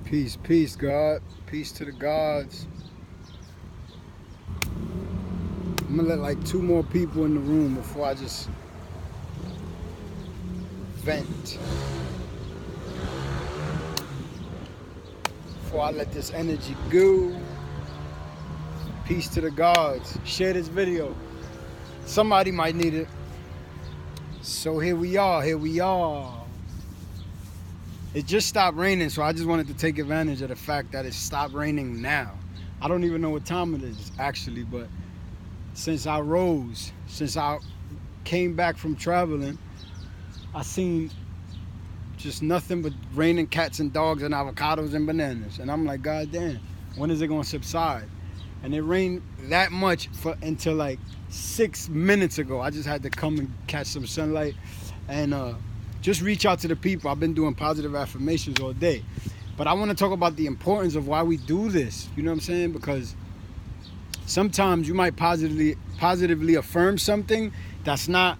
Peace, peace, God. Peace to the gods. I'm gonna let like two more people in the room before I just vent. Before I let this energy go. Peace to the gods. Share this video. Somebody might need it. So here we are. It just stopped raining, so I just wanted to take advantage of the fact that it stopped raining now. I don't even know what time it is actually, but since I came back from traveling, I seen just nothing but raining cats and dogs and avocados and bananas. And I'm like, God damn, when is it gonna subside? And it rained that much until like 6 minutes ago. I just had to come and catch some sunlight and just reach out to the people. I've been doing positive affirmations all day. But I want to talk about the importance of why we do this. You know what I'm saying? Because sometimes you might positively affirm something that's not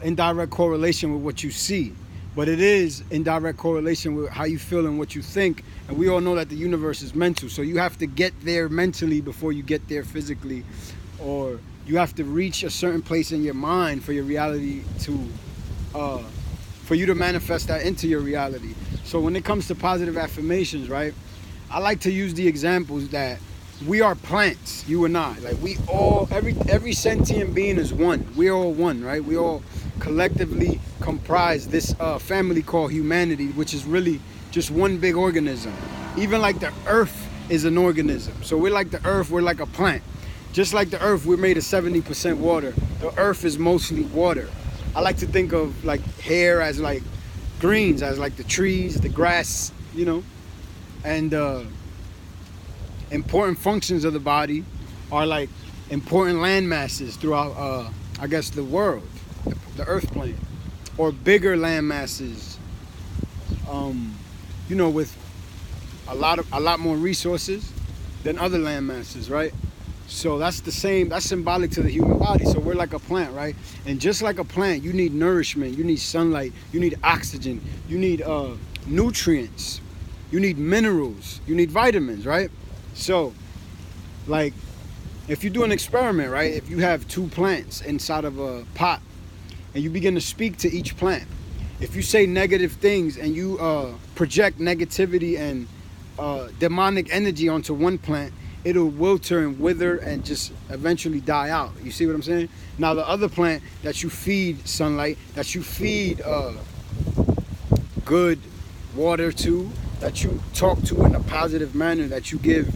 in direct correlation with what you see. But it is in direct correlation with how you feel and what you think. And we all know that the universe is mental. So you have to get there mentally before you get there physically. Or you have to reach a certain place in your mind for your reality to, for you to manifest that into your reality. So when it comes to positive affirmations, right, I like to use the examples that we are plants, you and I. Like we all, every sentient being is one. We're all one, right? We all collectively comprise this family called humanity, which is really just one big organism. Even like the earth is an organism. So we're like the earth, we're like a plant. Just like the earth, we're made of 70% water. The earth is mostly water. I like to think of like hair as like greens, as like the trees, the grass, you know, and important functions of the body are like important land masses throughout, I guess, the world, the earth plane, or bigger land masses, you know, with a lot more resources than other land masses, right? So that's symbolic to the human body. So we're like a plant, right? And just like a plant, you need nourishment, you need sunlight, you need oxygen, you need nutrients, you need minerals, you need vitamins, right? So, like, if you do an experiment, right? If you have two plants inside of a pot and you begin to speak to each plant, if you say negative things and you project negativity and demonic energy onto one plant, it'll wilter and wither and just eventually die out. You see what I'm saying? Now the other plant that you feed sunlight, that you feed good water to, that you talk to in a positive manner, that you give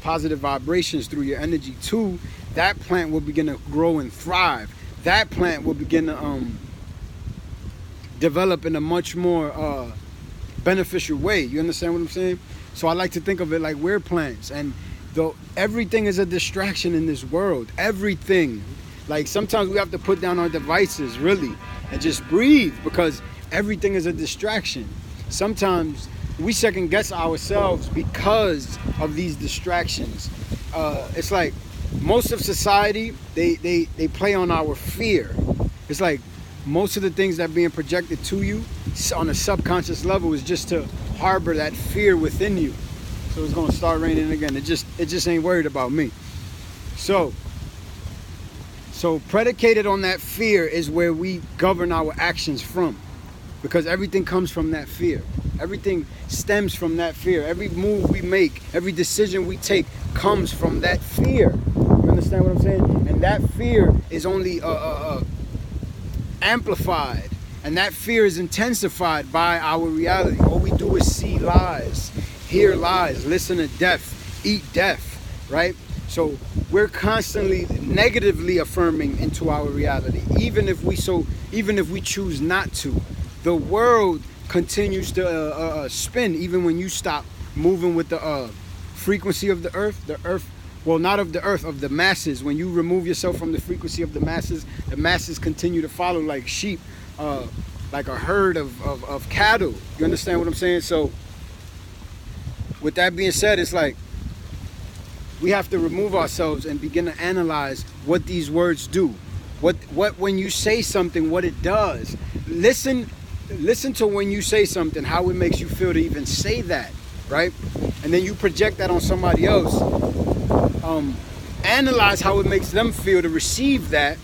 positive vibrations through your energy to, that plant will begin to grow and thrive. That plant will begin to develop in a much more beneficial way. You understand what I'm saying? So I like to think of it like we're plants, and though everything is a distraction in this world, everything. Like sometimes we have to put down our devices really and just breathe because everything is a distraction. Sometimes we second guess ourselves because of these distractions. It's like most of society, they play on our fear. It's like most of the things that are being projected to you on a subconscious level is just to harbor that fear within you. So it's gonna start raining again. It just ain't worried about me. So predicated on that fear is where we govern our actions from, because everything comes from that fear. Everything stems from that fear. Every move we make, every decision we take comes from that fear. You understand what I'm saying? And that fear is only amplified, and that fear is intensified by our reality. All we do is see lies, hear lies, listen to death, eat death, right? So we're constantly negatively affirming into our reality, even if we choose not to. The world continues to spin even when you stop moving with the frequency of the earth, well, not of the earth, of the masses. When you remove yourself from the frequency of the masses continue to follow like sheep, like a herd of cattle. You understand what I'm saying? So with that being said, it's like we have to remove ourselves and begin to analyze what these words do. What when you say something, what it does. Listen listen to when you say something, how it makes you feel to even say that, right? And then you project that on somebody else. Analyze how it makes them feel to receive that,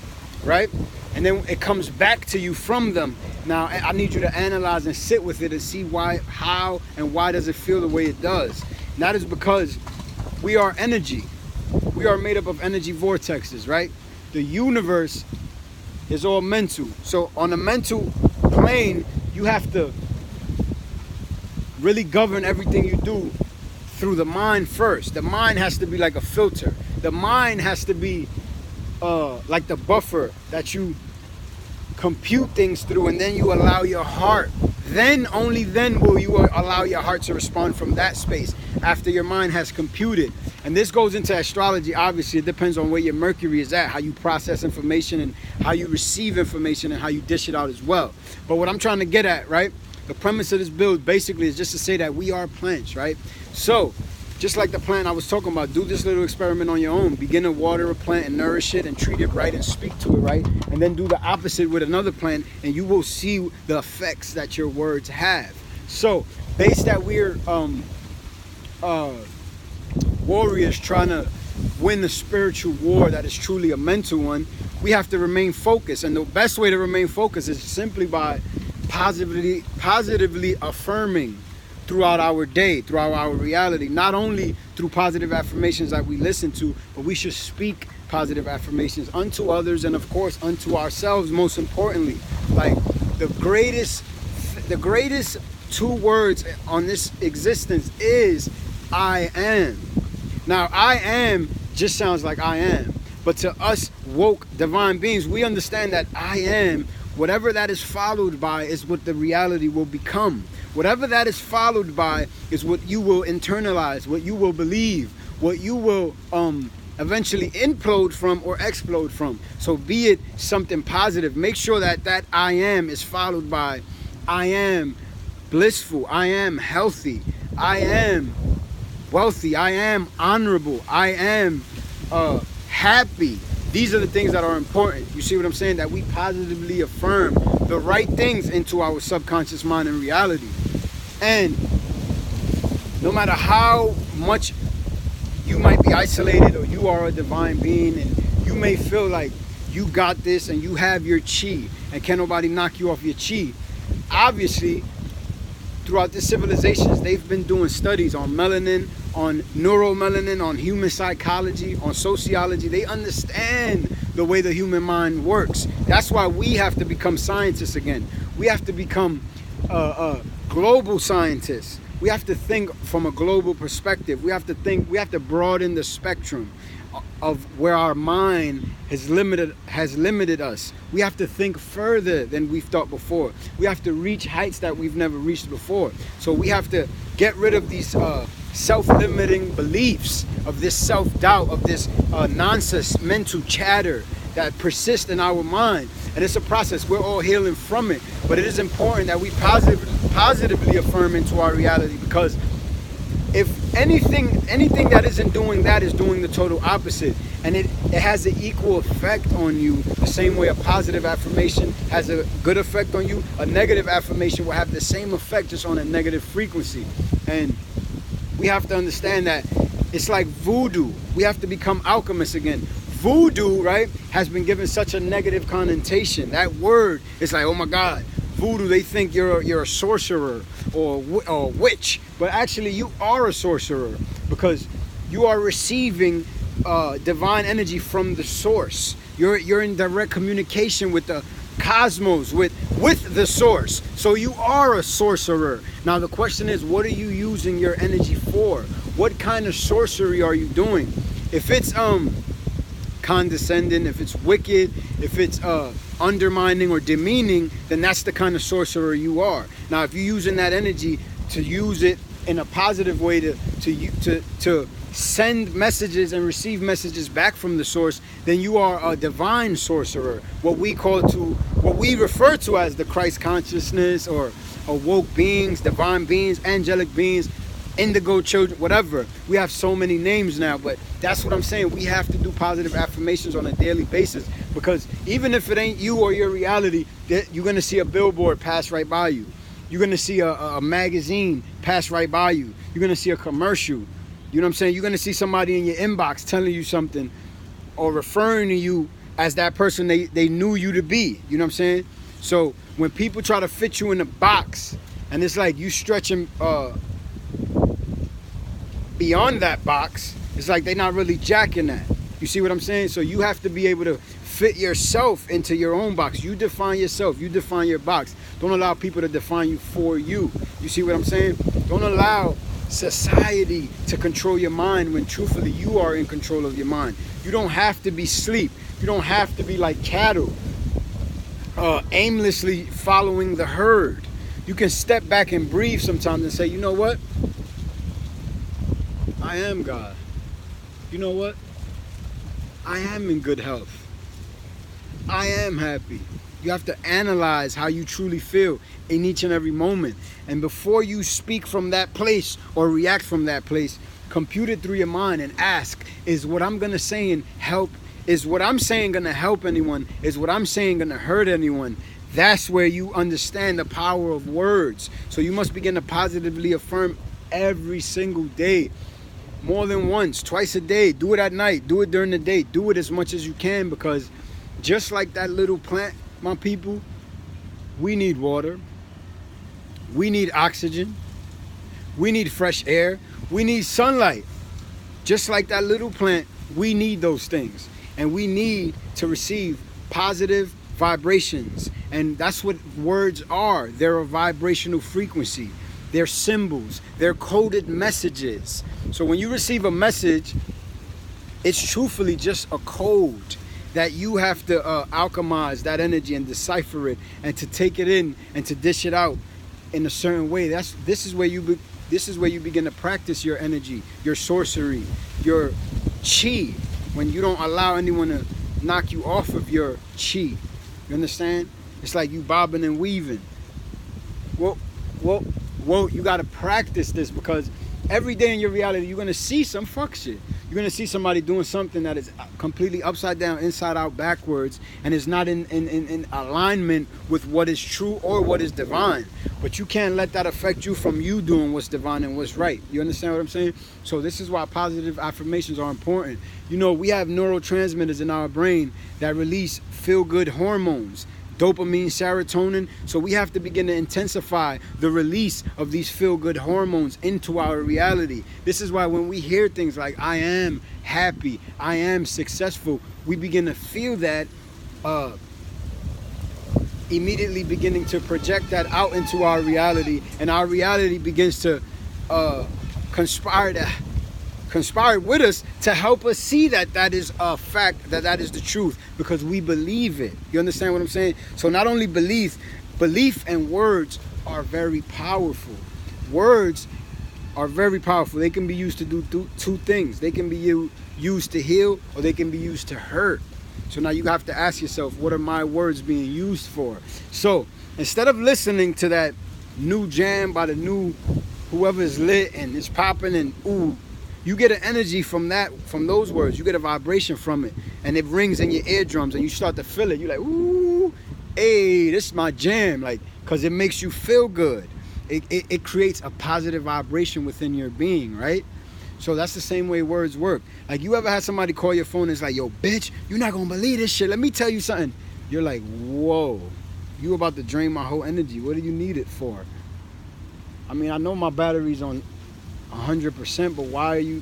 right? And then it comes back to you from them. Now, I need you to analyze and sit with it and see why, how, and why does it feel the way it does. And that is because we are energy. We are made up of energy vortexes, right? The universe is all mental. So on a mental plane, you have to really govern everything you do through the mind first. The mind has to be like a filter. The mind has to be like the buffer that you compute things through, and then you allow your heart. Then, only then will you allow your heart to respond from that space after your mind has computed. And this goes into astrology. Obviously, it depends on where your Mercury is at, how you process information and how you receive information and how you dish it out as well. But what I'm trying to get at, right? The premise of this build basically is just to say that we are plants, right? So, just like the plant I was talking about, do this little experiment on your own. Begin to water a plant and nourish it and treat it right and speak to it right. And then do the opposite with another plant, and you will see the effects that your words have. So, based that we're warriors trying to win the spiritual war that is truly a mental one, we have to remain focused. And the best way to remain focused is simply by positively affirming throughout our day, throughout our reality, not only through positive affirmations that we listen to, but we should speak positive affirmations unto others and of course unto ourselves, most importantly. Like the greatest two words on this existence is I am. Now I am just sounds like I am, but to us woke divine beings, we understand that I am, whatever that is followed by is what the reality will become. Whatever that is followed by is what you will internalize, what you will believe, what you will eventually implode from or explode from. So be it something positive. Make sure that that I am is followed by I am blissful, I am healthy, I am wealthy, I am honorable, I am happy. These are the things that are important. You see what I'm saying? That we positively affirm the right things into our subconscious mind and reality. And no matter how much you might be isolated or you are a divine being and you may feel like you got this and you have your chi and can't nobody knock you off your chi, obviously throughout the civilizations they've been doing studies on melanin, on neuromelanin, on human psychology, on sociology. They understand the way the human mind works. That's why we have to become scientists again. We have to become global scientists. We have to think from a global perspective. We have to broaden the spectrum of where our mind has limited us. We have to think further than we've thought before. We have to reach heights that we've never reached before. So we have to get rid of these self-limiting beliefs, of this self-doubt, of this nonsense mental chatter that persists in our mind. And it's a process. We're all healing from it. But it is important that we positively affirm into our reality, because if anything that isn't doing that is doing the total opposite, and it has an equal effect on you, the same way a positive affirmation has a good effect on you, a negative affirmation will have the same effect, just on a negative frequency. And we have to understand that it's like voodoo. We have to become alchemists again. Voodoo, right, has been given such a negative connotation. That word is like, oh my God, voodoo, they think you're a sorcerer or a witch. But actually you are a sorcerer, because you are receiving divine energy from the source. You're in direct communication with the cosmos, with the source. So you are a sorcerer. Now the question is, what are you using your energy for? What kind of sorcery are you doing? If it's condescending, if it's wicked, if it's undermining or demeaning, then that's the kind of sorcerer you are. Now if you're using that energy to use it in a positive way to send messages and receive messages back from the source, then you are a divine sorcerer. What we refer to as the Christ consciousness, or awoke beings, divine beings, angelic beings, indigo children, whatever. We have so many names now, but that's what I'm saying. We have to do positive affirmations on a daily basis, because even if it ain't you or your reality, you're going to see a billboard pass right by you. You're going to see a magazine pass right by you. You're going to see a commercial. You know what I'm saying? You're going to see somebody in your inbox telling you something or referring to you as that person they knew you to be. You know what I'm saying? So when people try to fit you in a box, and it's like you stretching beyond that box, it's like they're not really jacking that. You see what I'm saying? So you have to be able to fit yourself into your own box. You define yourself. You define your box. Don't allow people to define you for you. You see what I'm saying? Don't allow society to control your mind when truthfully you are in control of your mind. You don't have to be sleep. You don't have to be like cattle, aimlessly following the herd. You can step back and breathe sometimes and say, you know what? I am God. You know what? I am in good health. I am happy. You have to analyze how you truly feel in each and every moment. And before you speak from that place or react from that place, compute it through your mind and ask, is what I'm going to say and help? Is what I'm saying going to help anyone? Is what I'm saying going to hurt anyone? That's where you understand the power of words. So you must begin to positively affirm every single day. More than once, twice a day. Do it at night. Do it during the day. Do it as much as you can, because just like that little plant, my people, we need water. We need oxygen. We need fresh air. We need sunlight. Just like that little plant, we need those things. And we need to receive positive vibrations. And that's what words are. They're a vibrational frequency. They're symbols. They're coded messages. So when you receive a message, it's truthfully just a code that you have to alchemize that energy and decipher it, and to take it in and to dish it out in a certain way. This is where you begin to practice your energy, your sorcery, your chi. When you don't allow anyone to knock you off of your chi. You understand? It's like you bobbing and weaving. Well, you got to practice this, because every day in your reality, you're going to see some fuck shit. You're going to see somebody doing something that is completely upside down, inside out, backwards, and is not in alignment with what is true or what is divine. But you can't let that affect you from you doing what's divine and what's right. You understand what I'm saying? So this is why positive affirmations are important. You know, we have neurotransmitters in our brain that release feel-good hormones. Dopamine, serotonin. So we have to begin to intensify the release of these feel-good hormones into our reality. This is why when we hear things like, I am happy, I am successful, we begin to feel that, immediately beginning to project that out into our reality, and our reality begins to conspire with us to help us see that that is a fact, that is the truth, because we believe it. You understand what I'm saying? So not only belief and words are very powerful. Words are very powerful. They can be used to do two things. They can be used to heal, or they can be used to hurt. So now you have to ask yourself, what are my words being used for? So instead of listening to that new jam by the new whoever's lit and it's popping and ooh, you get an energy from those words. You get a vibration from it, and it rings in your eardrums, and you start to feel it. You're like, ooh, hey, this is my jam, like, because it makes you feel good. It creates a positive vibration within your being, right? So that's the same way words work. Like, you ever had somebody call your phone and it's like, yo, bitch, you're not gonna believe this shit. Let me tell you something. You're like, whoa, you about to drain my whole energy. What do you need it for? I mean, I know my battery's on 100%, but why are you?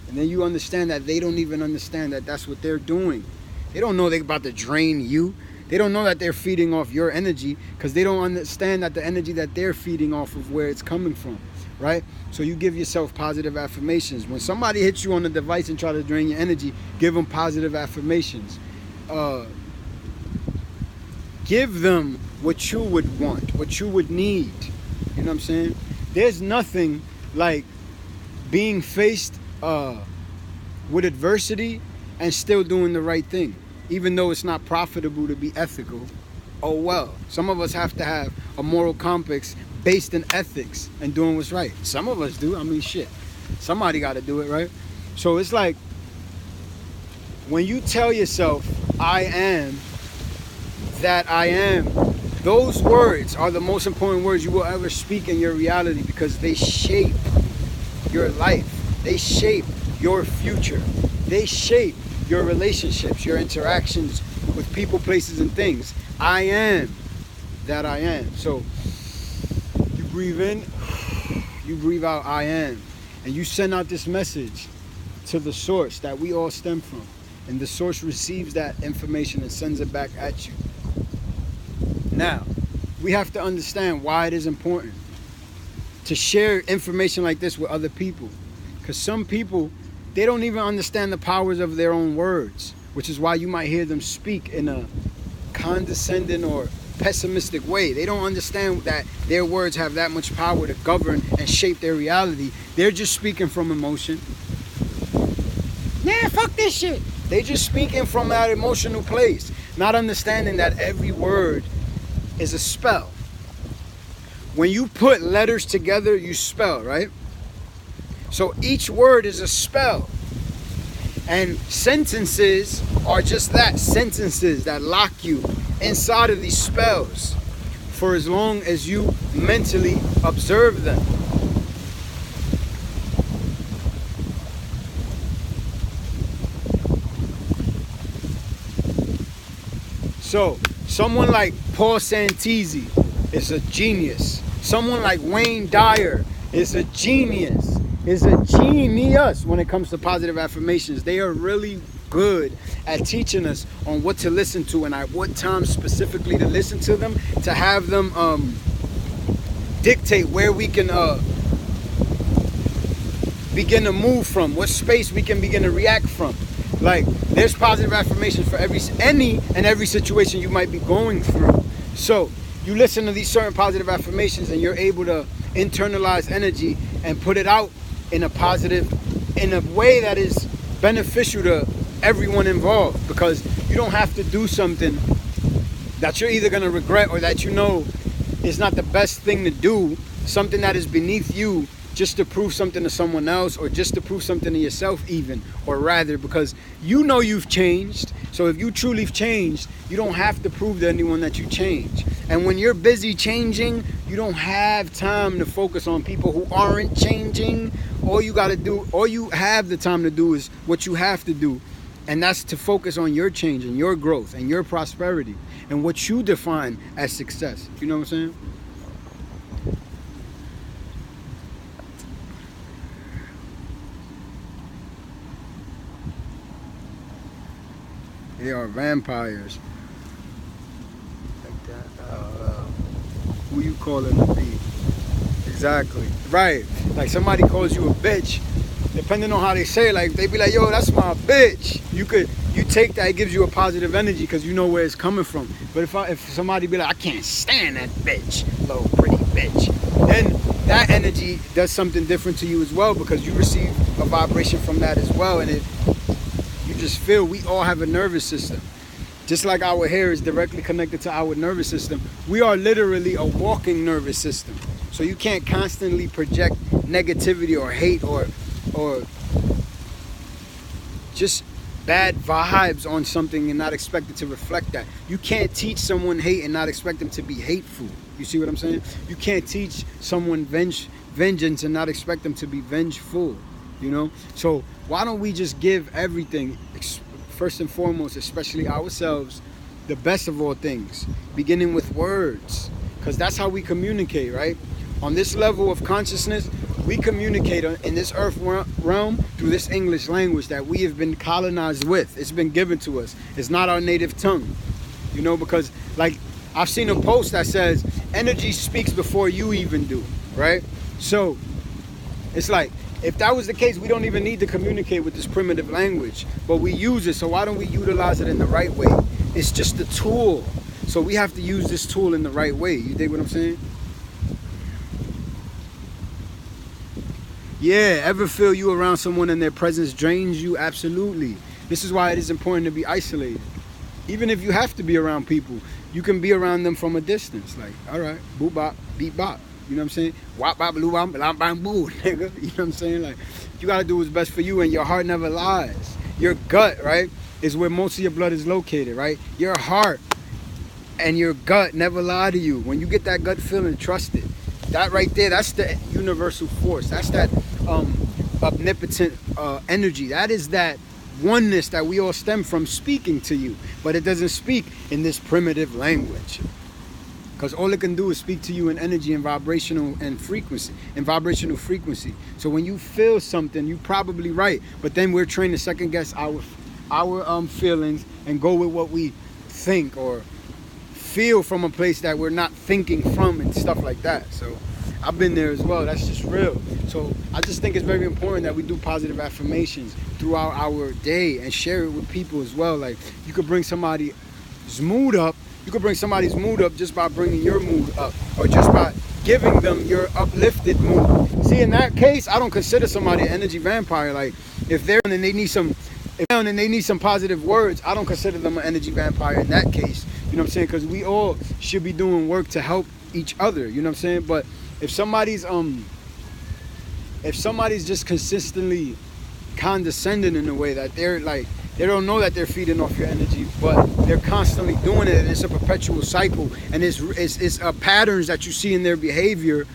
And then you understand that they don't even understand that that's what they're doing. They don't know they're about to drain you. They don't know that they're feeding off your energy, because they don't understand that the energy that they're feeding off of where it's coming from, right? So you give yourself positive affirmations. When somebody hits you on the device and try to drain your energy, give them positive affirmations. Give them what you would want, what you would need. You know what I'm saying? There's nothing like being faced with adversity and still doing the right thing, even though it's not profitable to be ethical. Oh well, some of us have to have a moral compass based in ethics and doing what's right. Some of us do. I mean, shit. Somebody got to do it, right? So it's like, when you tell yourself, I am that I am, those words are the most important words you will ever speak in your reality, because they shape your life. They shape your future. They shape your relationships, your interactions with people, places, and things. I am that I am. So you breathe in, you breathe out, I am. And you send out this message to the source that we all stem from. And the source receives that information and sends it back at you. Now, we have to understand why it is important to share information like this with other people. Because some people, they don't even understand the powers of their own words, which is why you might hear them speak in a condescending or pessimistic way. They don't understand that their words have that much power to govern and shape their reality. They're just speaking from emotion. Yeah, fuck this shit. They just speaking from that emotional place, not understanding that every word is a spell. When you put letters together, you spell, right? So each word is a spell. And sentences are just that, sentences that lock you inside of these spells for as long as you mentally observe them. So, someone like Paul Santisi is a genius. Someone like Wayne Dyer is a genius. Is a genius when it comes to positive affirmations. They are really good at teaching us on what to listen to and at what time specifically to listen to them, to have them dictate where we can begin to move from, what space we can begin to react from. Like, there's positive affirmations for any and every situation you might be going through. So you listen to these certain positive affirmations and you're able to internalize energy and put it out in a positive, in a way that is beneficial to everyone involved, because you don't have to do something that you're either going to regret or that you know is not the best thing to do, something that is beneath you, just to prove something to someone else, or just to prove something to yourself even, or rather, because you know you've changed. So if you truly changed, you don't have to prove to anyone that you changed. And when you're busy changing, you don't have time to focus on people who aren't changing. All you got to do, all you have the time to do is what you have to do. And that's to focus on your change and your growth and your prosperity and what you define as success. You know what I'm saying? They are vampires. Like that. Who you calling to be? Exactly. Right. Like somebody calls you a bitch, depending on how they say it, like they be like, yo, that's my bitch. You take that, it gives you a positive energy because you know where it's coming from. But if somebody be like, I can't stand that bitch, little pretty bitch, then that energy does something different to you as well, because you receive a vibration from that as well. And you just feel, we all have a nervous system. Just like our hair is directly connected to our nervous system, we are literally a walking nervous system. So you can't constantly project negativity or hate or just bad vibes on something and not expect it to reflect that. You can't teach someone hate and not expect them to be hateful. You see what I'm saying? You can't teach someone vengeance and not expect them to be vengeful, you know? So why don't we just give everything, first and foremost, especially ourselves, the best of all things, beginning with words, because that's how we communicate, right? On this level of consciousness, we communicate in this earth realm through this English language that we have been colonized with. It's been given to us. It's not our native tongue, you know, because like I've seen a post that says energy speaks before you even do, right? So it's like, if that was the case, we don't even need to communicate with this primitive language, but we use it. So why don't we utilize it in the right way? It's just a tool. So we have to use this tool in the right way. You dig what I'm saying? Yeah, ever feel you around someone and their presence drains you? Absolutely. This is why it is important to be isolated. Even if you have to be around people, you can be around them from a distance. Like, all right, boop bop, beep bop. You know what I'm saying? Wop, bop, blue, bam, blam, bam, boo, nigga. You know what I'm saying? Like, you gotta do what's best for you, and your heart never lies. Your gut, right, is where most of your blood is located, right? Your heart and your gut never lie to you. When you get that gut feeling, trust it. That right there, that's the universal force. That's that omnipotent energy. That is that oneness that we all stem from speaking to you. But it doesn't speak in this primitive language. Because all it can do is speak to you in energy and vibrational and frequency, and vibrational frequency. So when you feel something, you're probably right. But then we're trained to second guess our feelings and go with what we think or feel from a place that we're not thinking from and stuff like that. So I've been there as well. That's just real. So I just think it's very important that we do positive affirmations throughout our day and share it with people as well. Like, you could bring somebody's mood up. You could bring somebody's mood up just by bringing your mood up, or just by giving them your uplifted mood. See, in that case, I don't consider somebody an energy vampire. Like, if they're and they need some positive words, I don't consider them an energy vampire in that case. You know what I'm saying? Because we all should be doing work to help each other. You know what I'm saying? But if somebody's just consistently condescending in a way that they're like, they don't know that they're feeding off your energy, but they're constantly doing it, and it's a perpetual cycle, and it's patterns that you see in their behavior.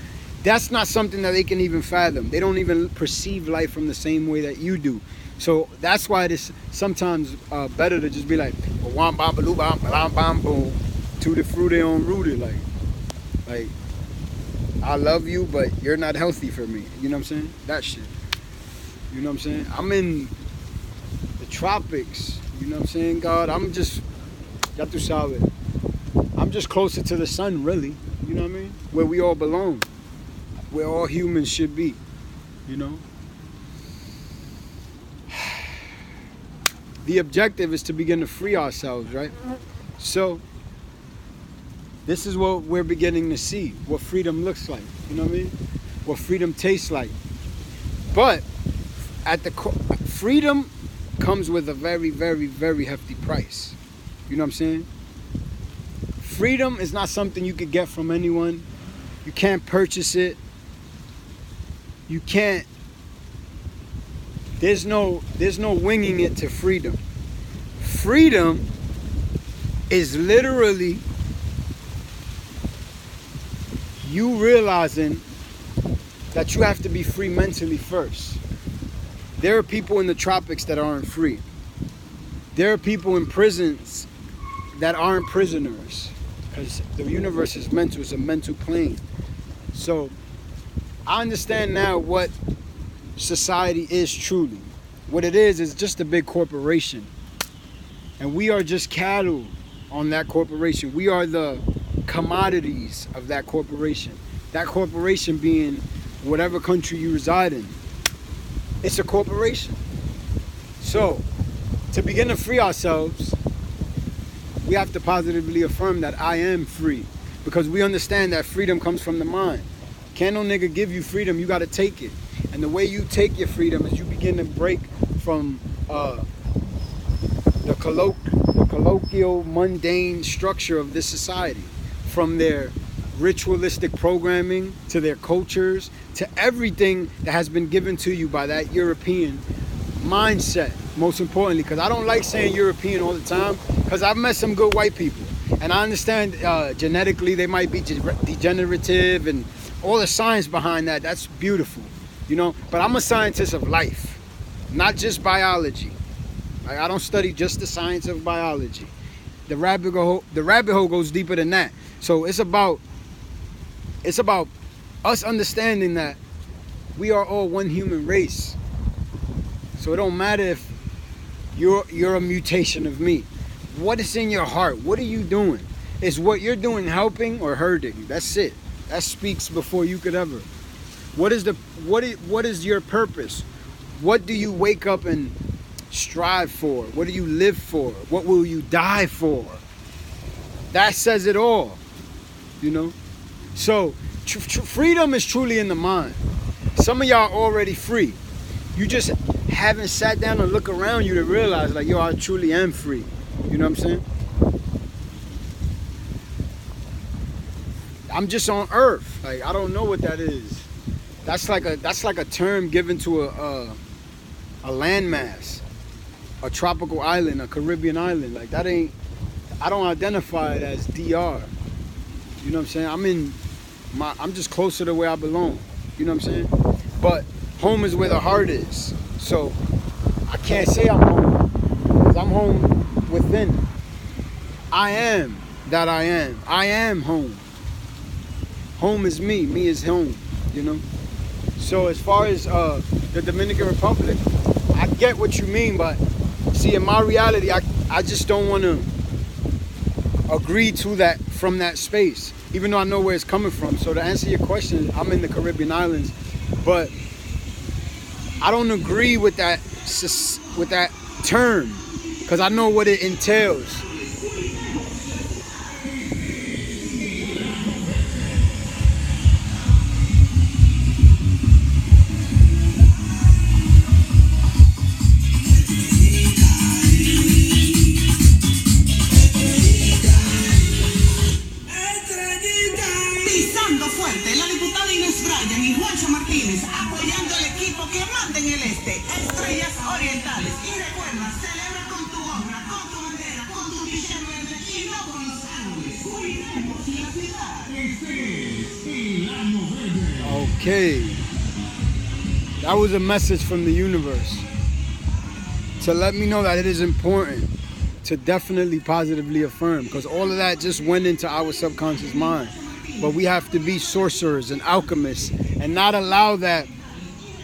That's not something that they can even fathom. They don't even perceive life from the same way that you do. So that's why it is sometimes better to just be like, wham, bam, baloo, bam, bam, bam, boom, to the fruit they on rooted. Like, I love you, but you're not healthy for me. You know what I'm saying? That shit. You know what I'm saying? I'm in the tropics. You know what I'm saying, God? I'm just, ya tu sabes. I'm just closer to the sun, really. You know what I mean? Where we all belong. Where all humans should be. You know? The objective is to begin to free ourselves, right? So, this is what we're beginning to see, what freedom looks like. You know what I mean? What freedom tastes like. But, at the freedom comes with a very, very, very hefty price. You know what I'm saying? Freedom is not something you could get from anyone. You can't purchase it. You can't. There's no winging it to freedom. Freedom is literally you realizing that you have to be free mentally first. There are people in the tropics that aren't free. There are people in prisons that aren't prisoners, because the universe is mental. It's a mental plane. So I understand now what society is truly. What it is just a big corporation, and we are just cattle on that corporation. We are the commodities of that corporation. That corporation being whatever country you reside in. It's a corporation. So to begin to free ourselves, we have to positively affirm that I am free, because we understand that freedom comes from the mind. Can't no nigga give you freedom, you gotta take it. And the way you take your freedom is you begin to break from the colloquial, mundane structure of this society, from their ritualistic programming to their cultures to everything that has been given to you by that European mindset. Most importantly, because I don't like saying European all the time, because I've met some good white people, and I understand genetically they might be degenerative and all the science behind that. That's beautiful. You know, but I'm a scientist of life, not just biology. Like, I don't study just the science of biology. The rabbit hole goes deeper than that. So it's about us understanding that we are all one human race. So it don't matter if you're a mutation of me. What is in your heart? What are you doing? Is what you're doing helping or hurting? That's it. That speaks before you could ever. What is your purpose? What do you wake up and strive for? What do you live for? What will you die for? That says it all, you know? So freedom is truly in the mind. Some of y'all already free. You just haven't sat down and look around you to realize, like, yo, I truly am free. You know what I'm saying? I'm just on Earth. Like, I don't know what that is. That's like a term given to a landmass, a tropical island, a Caribbean island. Like, that ain't, I don't identify it as DR. You know what I'm saying? I'm just closer to where I belong. You know what I'm saying? But home is where the heart is. So I can't say I'm home, because I'm home within. I am that I am. I am home. Home is me. Me is home. You know? So as far as the Dominican Republic, I get what you mean, but see, in my reality, I just don't want to agree to that from that space, even though I know where it's coming from. So to answer your question, I'm in the Caribbean islands, but I don't agree with that term, because I know what it entails. Apoyando al equipo que manda en el este, Estrellas Orientales. Y recuerda, celebra con tu obra, con tu bandera, con tu t-shirt verde y no con los árboles. Cuidemos la ciudad. Este es el Año Verde. Okay. That was a message from the universe to let me know that it is important to definitely positively affirm, because all of that just went into our subconscious mind. But we have to be sorcerers and alchemists and not allow that,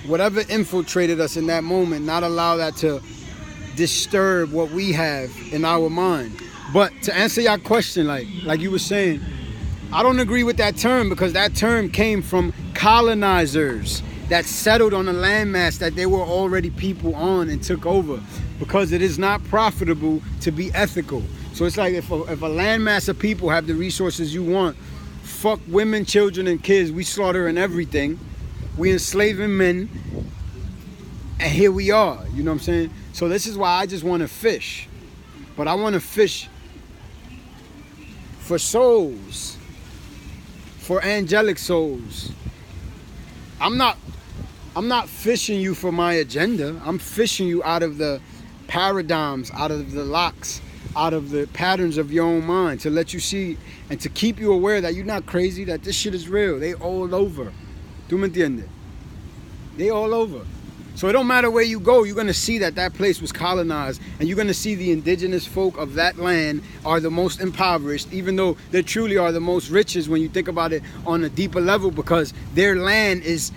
whatever infiltrated us in that moment, not allow that to disturb what we have in our mind. But to answer your question, like you were saying, I don't agree with that term, because that term came from colonizers that settled on a landmass that they were already people on and took over, because it is not profitable to be ethical. So it's like if a landmass of people have the resources you want, fuck women, children, and kids. We slaughtering everything. We enslaving men. And here we are. You know what I'm saying? So this is why I just want to fish. But I want to fish for souls. For angelic souls. I'm not fishing you for my agenda. I'm fishing you out of the paradigms, out of the locks, out of the patterns of your own mind, to let you see and to keep you aware that you're not crazy, that this shit is real. They all over. ¿Tú me entiendes? They all over. So it don't matter where you go, you're going to see that that place was colonized, and you're going to see the indigenous folk of that land are the most impoverished, even though they truly are the most richest when you think about it on a deeper level, because their land is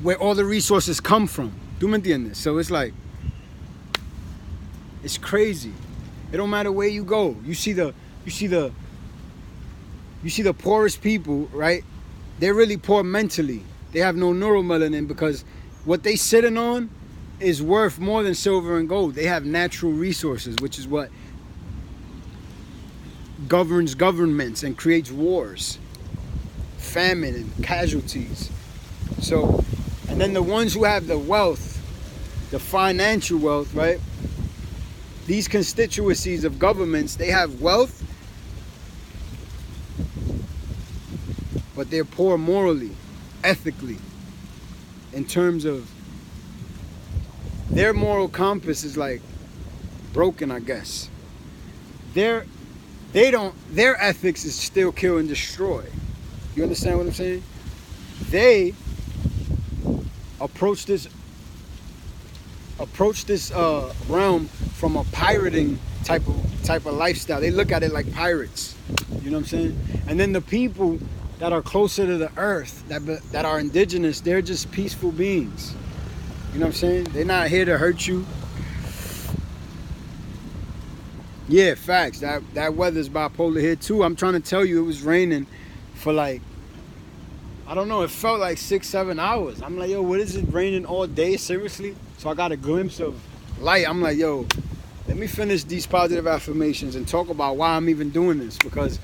where all the resources come from. ¿Tú me entiendes? So it's like, it's crazy. It don't matter where you go. You see the poorest people, right? They're really poor mentally. They have no neuromelanin, because what they sitting on is worth more than silver and gold. They have natural resources, which is what governs governments and creates wars, famine, and casualties. So, and then the ones who have the wealth, the financial wealth, right? These constituencies of governments, they have wealth, but they're poor morally, ethically, in terms of their moral compass is like broken, I guess. Their ethics is still kill and destroy. You understand what I'm saying? They approach this realm from a pirating type of lifestyle. They look at it like pirates. You know what I'm saying? And then the people that are closer to the earth, that are indigenous, they're just peaceful beings. You know what I'm saying? They're not here to hurt you. Yeah, facts. That weather's bipolar here too. I'm trying to tell you, it was raining for like, I don't know, it felt like 6-7 hours. I'm like, yo, what is it raining all day? Seriously? So I got a glimpse of light. I'm like, yo, let me finish these positive affirmations and talk about why I'm even doing this, because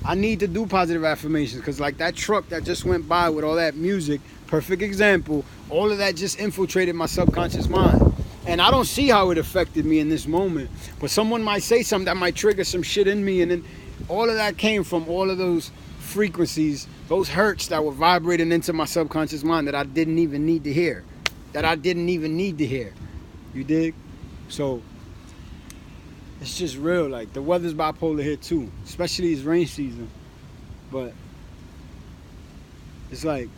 I need to do positive affirmations, because like that truck that just went by with all that music, perfect example, all of that just infiltrated my subconscious mind. And I don't see how it affected me in this moment, but someone might say something that might trigger some shit in me, and then all of that came from all of those frequencies, those hertz that were vibrating into my subconscious mind that I didn't even need to hear. You dig? So it's just real. Like, the weather's bipolar here too, especially it's rain season. But it's like,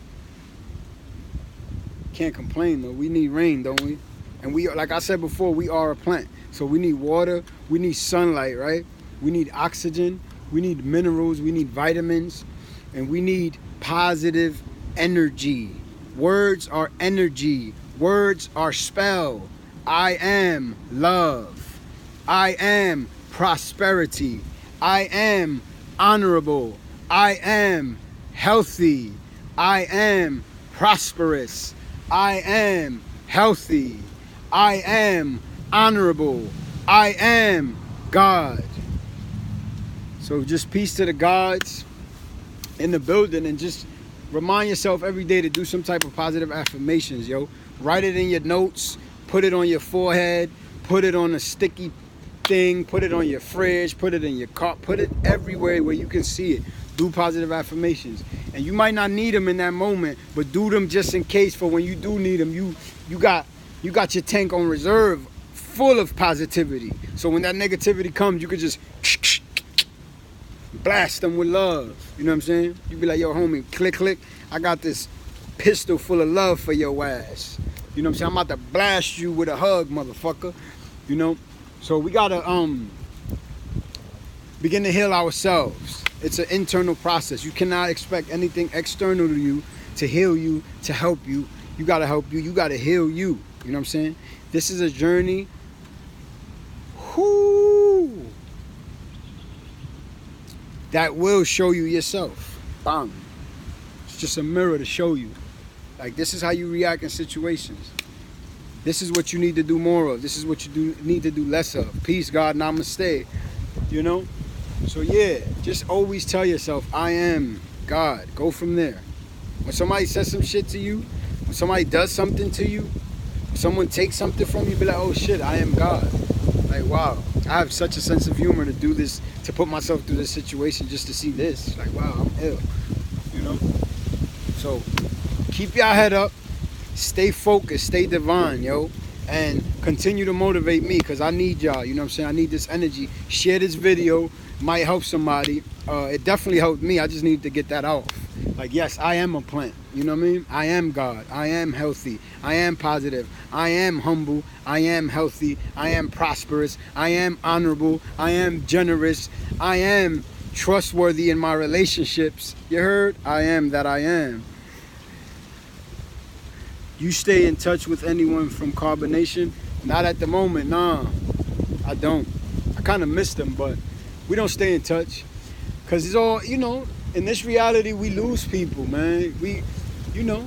can't complain though. We need rain, don't we? And we, like I said before, we are a plant. So we need water, we need sunlight, right? We need oxygen, we need minerals, we need vitamins, and we need positive energy. Words are energy. Words are spell. I am love. I am prosperity. I am honorable. I am healthy. I am prosperous. I am healthy. I am honorable. I am God. So just peace to the gods in the building, and just remind yourself every day to do some type of positive affirmations, yo. Write it in your notes, put it on your forehead, put it on a sticky thing, put it on your fridge, put it in your car, put it everywhere where you can see it. Do positive affirmations. And you might not need them in that moment, but do them just in case, for when you do need them, you got your tank on reserve full of positivity. So when that negativity comes, you could just blast them with love. You know what I'm saying? You be like, yo, homie, click, click. I got this pistol full of love for your ass. You know what I'm saying? I'm about to blast you with a hug, motherfucker. You know? So we gotta begin to heal ourselves. It's an internal process. You cannot expect anything external to you to heal you, to help you. You gotta help you. You gotta heal you. You know what I'm saying? This is a journey. Whoo! That will show you yourself. Bang. It's just a mirror to show you. Like, this is how you react in situations. This is what you need to do more of. This is what you need to do less of. Peace, God, namaste. You know? So yeah, just always tell yourself, I am God. Go from there. When somebody says some shit to you, when somebody does something to you, when someone takes something from you, be like, oh shit, I am God. Like, wow, I have such a sense of humor to do this, to put myself through this situation just to see this. Like, wow, I'm ill. You know? So keep your head up, stay focused, stay divine, yo, and continue to motivate me, because I need y'all. You know what I'm saying? I need this energy. Share this video. Might help somebody. It definitely helped me. I just need to get that off. Like, yes, I am a plant. You know what I mean? I am God. I am healthy. I am positive. I am humble. I am healthy. I am prosperous. I am honorable. I am generous. I am trustworthy in my relationships. You heard? I am that I am. You stay in touch with anyone from Carbonation? Not at the moment, nah. I don't. I kind of miss them, but we don't stay in touch. Because it's all, you know, in this reality, we lose people, man. We, you know,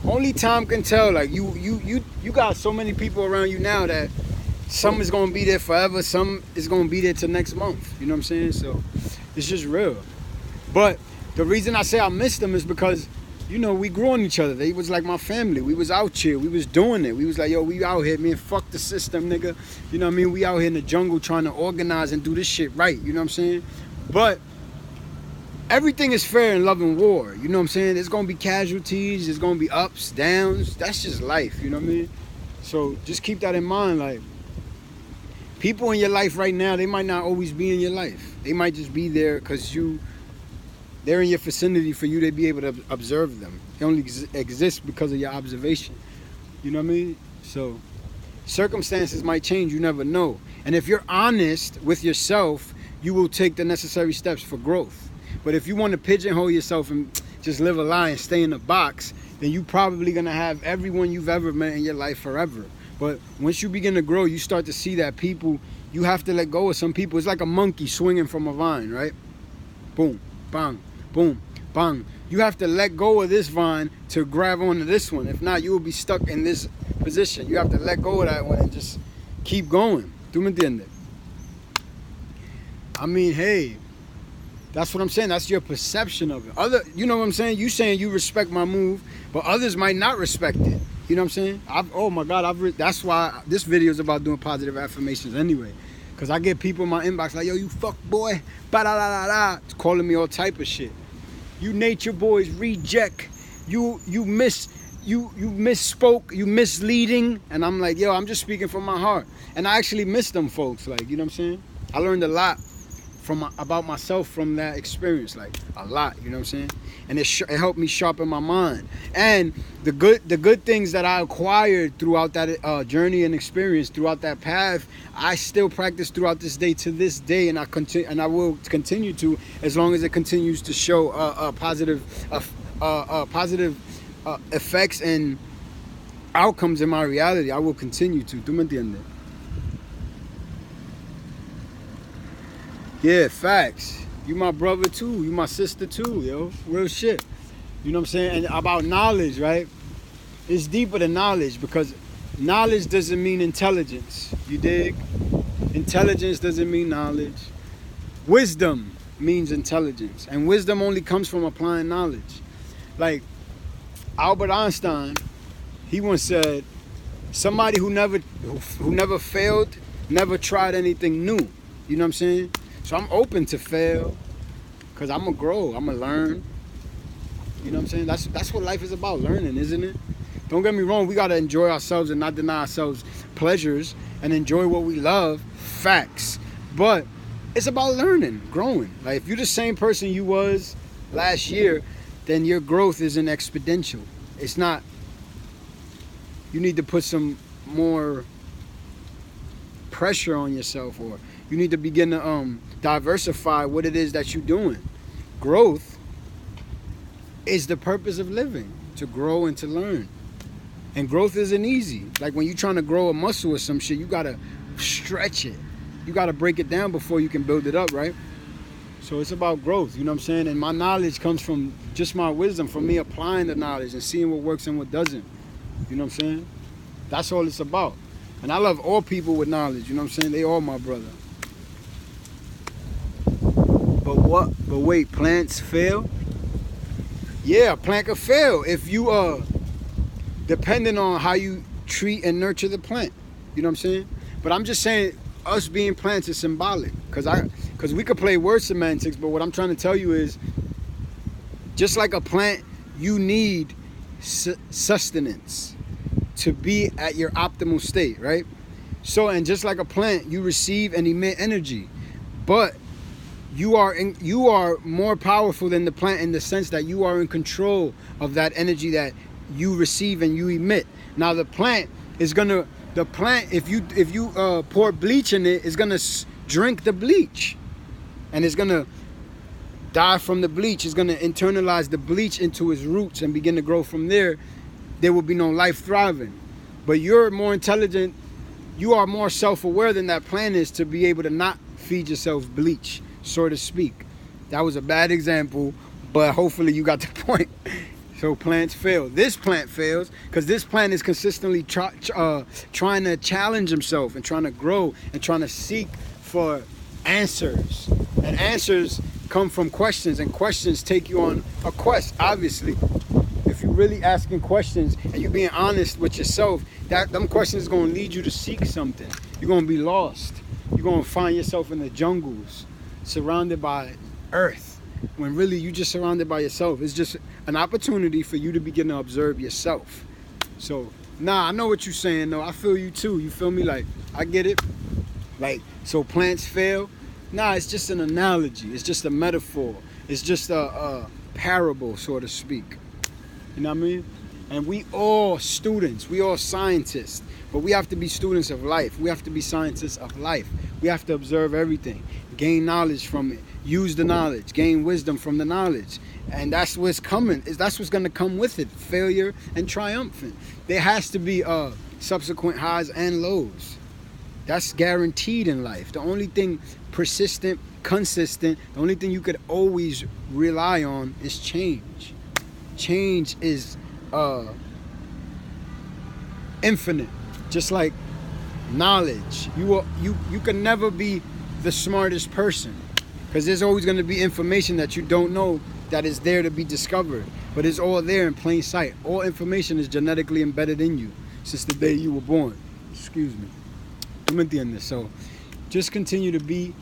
only time can tell. Like, you got so many people around you now that some is going to be there forever. Some is going to be there till next month. You know what I'm saying? So it's just real. But the reason I say I miss them is because, you know, we grew on each other. They was like my family. We was out here. We was doing it. We was like, yo, we out here, man. Fuck the system, nigga. You know what I mean? We out here in the jungle trying to organize and do this shit right. You know what I'm saying? But everything is fair in love and war. You know what I'm saying? There's going to be casualties. There's going to be ups, downs. That's just life. You know what I mean? So just keep that in mind. Like, people in your life right now, they might not always be in your life. They might just be there because they're in your vicinity for you to be able to observe them. They only exist because of your observation. You know what I mean? So circumstances might change. You never know. And if you're honest with yourself, you will take the necessary steps for growth. But if you want to pigeonhole yourself and just live a lie and stay in a box, then you're probably going to have everyone you've ever met in your life forever. But once you begin to grow, you start to see that people, you have to let go of some people. It's like a monkey swinging from a vine, right? Boom, bang. Boom, bang. You have to let go of this vine to grab onto this one. If not, you will be stuck in this position. You have to let go of that one and just keep going. ¿Tú me entiendes? I mean, hey, that's what I'm saying. That's your perception of it. You know what I'm saying? You saying you respect my move, but others might not respect it. You know what I'm saying? Oh my God, that's why this video is about doing positive affirmations anyway. Because I get people in my inbox like, yo, you fuck boy, ba-da-da-da-da, calling me all type of shit. You nature boys reject. You misspoke. You misleading. And I'm like, yo, I'm just speaking from my heart. And I actually miss them folks. Like, you know what I'm saying? I learned a lot about myself from that experience, like a lot, you know what I'm saying? And it helped me sharpen my mind. And the good things that I acquired throughout that journey and experience, throughout that path, I still practice throughout this day to this day, and I will continue to, as long as it continues to show positive effects and outcomes in my reality. I will continue to. ¿Tú me entiendes? Yeah, facts. You my brother too. You my sister too, yo. Real shit. You know what I'm saying? And about knowledge, right? It's deeper than knowledge, because knowledge doesn't mean intelligence. You dig? Intelligence doesn't mean knowledge. Wisdom means intelligence. And wisdom only comes from applying knowledge. Like Albert Einstein, he once said, somebody who never failed, never tried anything new. You know what I'm saying? So I'm open to fail, because I'm going to grow, I'm going to learn. You know what I'm saying? That's what life is about, learning, isn't it? Don't get me wrong, we got to enjoy ourselves and not deny ourselves pleasures and enjoy what we love, facts. But it's about learning, growing. Like, if you're the same person you was last year, then your growth isn't exponential. It's not. You need to put some more pressure on yourself, or you need to begin to diversify what it is that you're doing. Growth is the purpose of living, to grow and to learn. And growth isn't easy. Like when you're trying to grow a muscle or some shit, you gotta stretch it. You gotta break it down before you can build it up, right? So it's about growth, you know what I'm saying? And my knowledge comes from just my wisdom, from me applying the knowledge and seeing what works and what doesn't. You know what I'm saying? That's all it's about. And I love all people with knowledge, you know what I'm saying? They all my brother. But wait, plants fail? Yeah, a plant could fail if you depending on how you treat and nurture the plant. You know what I'm saying? But I'm just saying, us being plants is symbolic, because we could play word semantics, but what I'm trying to tell you is, just like a plant, you need sustenance to be at your optimal state, right? So, and just like a plant, you receive and emit energy, but you are more powerful than the plant in the sense that you are in control of that energy that you receive and you emit. Now the plant is gonna, if you pour bleach in it, it's gonna drink the bleach, and it's gonna die from the bleach. It's gonna internalize the bleach into its roots and begin to grow from there. There will be no life thriving. But you're more intelligent, you are more self-aware than that plant is, to be able to not feed yourself bleach, so to speak. That was a bad example, but hopefully you got the point. So plants fail. This plant fails because this plant is consistently trying to challenge himself and trying to grow and trying to seek for answers. And answers come from questions, and questions take you on a quest, obviously. If you're really asking questions and you're being honest with yourself, them questions is going to lead you to seek something. You're going to be lost. You're going to find yourself in the jungles, surrounded by earth, when really you just surrounded by yourself. It's just an opportunity for you to begin to observe yourself. So, nah, I know what you're saying, though. I feel you too. You feel me? Like, I get it. Like, so plants fail? Nah, it's just an analogy. It's just a metaphor. It's just a parable, so to speak. You know what I mean? And we all students, we all scientists, but we have to be students of life. We have to be scientists of life. We have to observe everything, gain knowledge from it, use the knowledge, gain wisdom from the knowledge. And that's what's coming. That's what's going to come with it, failure and triumphant. There has to be subsequent highs and lows. That's guaranteed in life. The only thing persistent, consistent, the only thing you could always rely on is change. Change is infinite, just like knowledge. You can never be the smartest person, because there's always going to be information that you don't know that is there to be discovered, but it's all there in plain sight. All information is genetically embedded in you since the day you were born. Excuse me. ¿Tú me entiendes? So just continue to be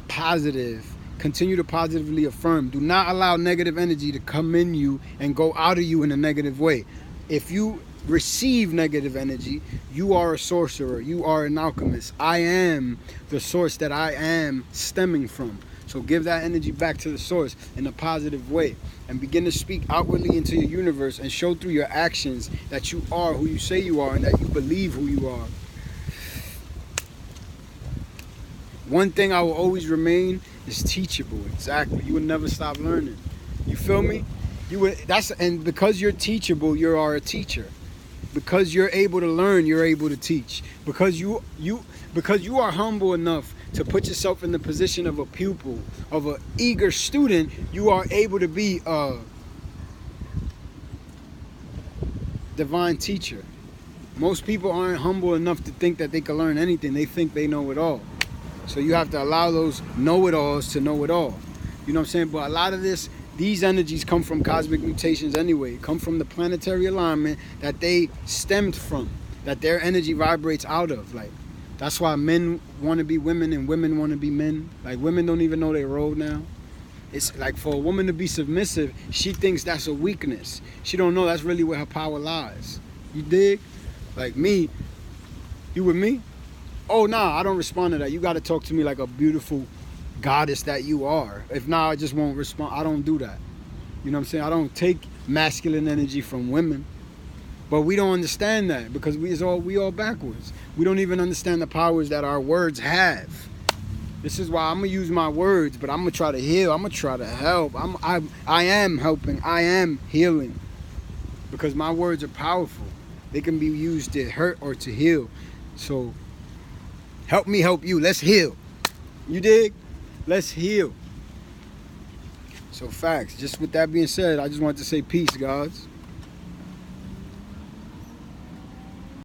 positive, continue to positively affirm. Do not allow negative energy to come in you and go out of you in a negative way. If you receive negative energy, you are a sorcerer. You are an alchemist. I am the source that I am stemming from. So give that energy back to the source in a positive way and begin to speak outwardly into your universe and show through your actions that you are who you say you are and that you believe who you are. One thing I will always remain is teachable. Exactly. You will never stop learning. You feel me? And because you're teachable, you are a teacher. Because you're able to learn, you're able to teach. Because you are humble enough to put yourself in the position of a pupil, of an eager student, you are able to be a divine teacher. Most people aren't humble enough to think that they can learn anything. They think they know it all. So you have to allow those know-it-alls to know it all. You know what I'm saying? But a lot of these energies come from cosmic mutations anyway. Come from the planetary alignment that they stemmed from, that their energy vibrates out of. Like, that's why men want to be women and women want to be men. Like, women don't even know their role now. It's like for a woman to be submissive, she thinks that's a weakness. She don't know that's really where her power lies. You dig? Like me, you with me? Oh, nah, I don't respond to that. You got to talk to me like a beautiful goddess that you are. If not, I just won't respond. I don't do that. You know what I'm saying? I don't take masculine energy from women. But we don't understand that because we all backwards. We don't even understand the powers that our words have. This is why I'm going to use my words, but I'm going to try to heal. I'm going to try to help. I am helping. I am healing. Because my words are powerful. They can be used to hurt or to heal. So help me help you. Let's heal. You dig? Let's heal. So facts. Just with that being said, I just wanted to say peace, guys.